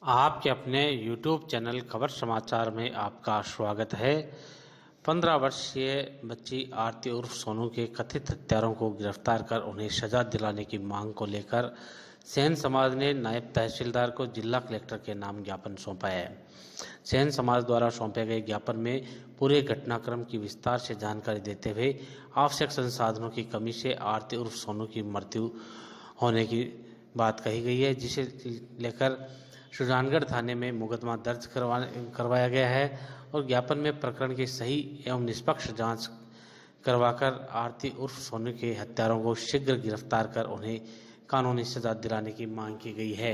आपके अपने YouTube channel खबर समाचार में आपका स्वागत है। 15 वर्षीय बच्ची आरती उर्फ सोनू के कथित हत्यारों को गिरफ्तार कर उन्हें सजा दिलाने की मांग को लेकर सेन समाज ने नायब तहसीलदार को जिला कलेक्टर के नाम ज्ञापन सौंपा है। सेन समाज द्वारा सौंपे गए ज्ञापन में पूरे घटनाक्रम की विस्तार से जानकारी देते हुए आवश्यक संसाधनों की कमी से आरती उर्फ सोनू की मृत्यु होने की बात कही गई है, जिसे लेकर सुजानगढ़ थाने में मुकदमा दर्ज करवाया गया है और ज्ञापन में प्रकरण की सही एवं निष्पक्ष जांच करवाकर आरती उर्फ सोनू के हत्यारों को शीघ्र गिरफ्तार कर उन्हें कानूनी सजा दिलाने की मांग की गई है।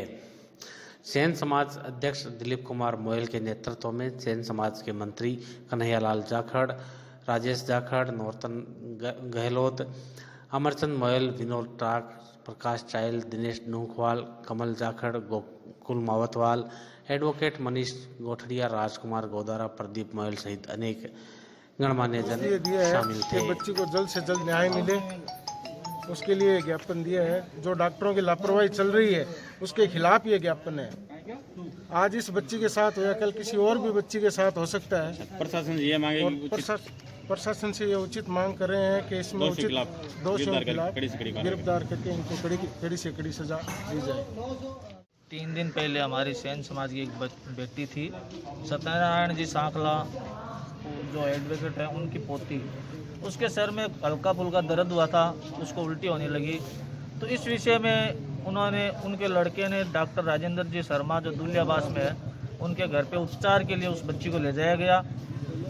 सेन समाज अध्यक्ष दिलीप कुमार मोयल के नेतृत्व में सेन समाज के मंत्री कन्हैयालाल जाखड़, राजेश जाखड़, नौतन गहलोत, अमरचंद मोयल, विनोद टाक, प्रकाश चायल, दिनेश नूखवाल, कमल जाखड़, गोकुल मावतवाल, एडवोकेट मनीष गोठड़िया, राजकुमार गोदारा, प्रदीप मोयल सहित अनेक गणमान्य जन शामिल थे। बच्ची को जल्द से जल्द न्याय मिले, उसके लिए ज्ञापन दिया है। जो डॉक्टरों की लापरवाही चल रही है उसके खिलाफ ये ज्ञापन है। आज इस बच्ची के साथ हुआ, कल किसी और भी बच्ची के साथ हो सकता है। प्रशासन ये मांगे, प्रशासन से ये उचित मांग कर रहे हैं कि इसमें उचित दोषियों के खिलाफ गिरफ्तार करके इनको कड़ी से कड़ी सजा दी जाए। 3 दिन पहले हमारी सेन समाज की एक बेटी थी, सत्यनारायण जी सांखला, जो एडवोकेट है, उनकी पोती। उसके सर में हल्का फुल्का दर्द हुआ था, उसको उल्टी होने लगी। तो इस विषय में उनके लड़के ने डॉक्टर राजेंद्र जी शर्मा, जो दुलियाबास में है, उनके घर पे उपचार के लिए उस बच्ची को ले जाया गया।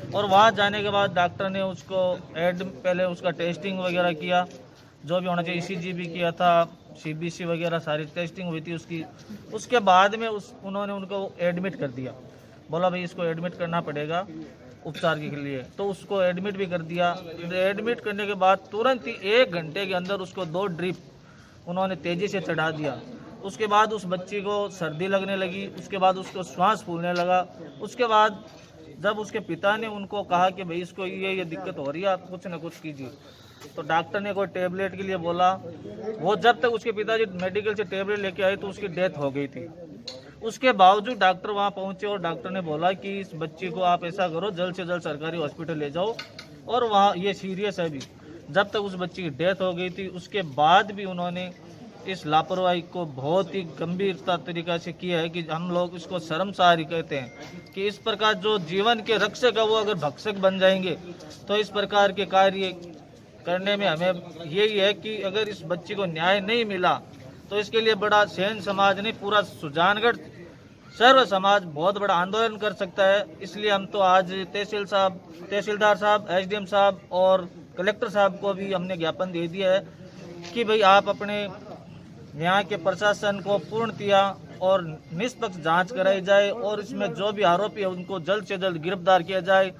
और वहाँ जाने के बाद डॉक्टर ने उसको पहले उसका टेस्टिंग वगैरह किया, जो भी होना चाहिए, ECG भी किया था, CBC वगैरह सारी टेस्टिंग हुई थी उसकी। उसके बाद में उन्होंने उनको एडमिट कर दिया, बोला भाई इसको एडमिट करना पड़ेगा उपचार के लिए। तो उसको एडमिट भी कर दिया। एडमिट करने के बाद तुरंत ही 1 घंटे के अंदर उसको 2 ड्रिप उन्होंने तेज़ी से चढ़ा दिया। उसके बाद उस बच्ची को सर्दी लगने लगी, उसके बाद उसको श्वास फूलने लगा। उसके बाद जब उसके पिता ने उनको कहा कि भाई इसको ये दिक्कत हो रही है, आप कुछ ना कुछ कीजिए, तो डॉक्टर ने कोई टेबलेट के लिए बोला। वो जब तक उसके पिताजी मेडिकल से टेबलेट लेके आए तो उसकी डेथ हो गई थी। उसके बावजूद डॉक्टर वहाँ पहुँचे और डॉक्टर ने बोला कि इस बच्ची को आप ऐसा करो, जल्द से जल्द सरकारी हॉस्पिटल ले जाओ, और वहाँ ये सीरियस है अभी। जब तक उस बच्ची की डेथ हो गई थी, उसके बाद भी उन्होंने इस लापरवाही को बहुत ही गंभीरता तरीका से किया है कि हम लोग इसको शर्मसार ही कहते हैं कि इस प्रकार जो जीवन के रक्षक है वो अगर भक्षक बन जाएंगे तो इस प्रकार के कार्य करने में हमें यही है कि अगर इस बच्ची को न्याय नहीं मिला तो इसके लिए बड़ा सेन समाज ने, पूरा सुजानगढ़ सर्व समाज बहुत बड़ा आंदोलन कर सकता है। इसलिए हम तो आज तहसीलदार साहब, SDM साहब और कलेक्टर साहब को भी हमने ज्ञापन दे दिया है कि भाई आप अपने यहाँ के प्रशासन को पूर्णतया और निष्पक्ष जांच कराई जाए और इसमें जो भी आरोपी है उनको जल्द से जल्द गिरफ्तार किया जाए।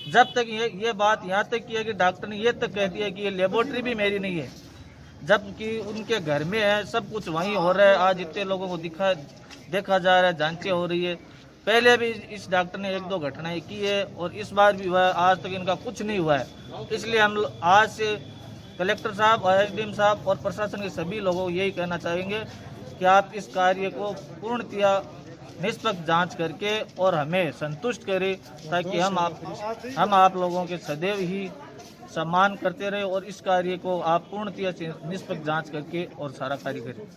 जब तक ये बात यहाँ तक की है कि डॉक्टर ने ये तक कह दिया कि ये लेबोरेटरी भी मेरी नहीं है, जबकि उनके घर में है, सब कुछ वहीं हो रहा है। आज इतने लोगों को देखा जा रहा है, जांचें हो रही है। पहले भी इस डॉक्टर ने 1-2 घटनाएं की है और इस बार भी हुआ है, आज तक इनका कुछ नहीं हुआ है। इसलिए हम आज से कलेक्टर साहब और SDM साहब और प्रशासन के सभी लोगों को यही कहना चाहेंगे कि आप इस कार्य को पूर्णतया निष्पक्ष जांच करके और हमें संतुष्ट करें, ताकि हम आप लोगों के सदैव ही सम्मान करते रहे और इस कार्य को आप पूर्णतया निष्पक्ष जांच करके और सारा कार्य करें।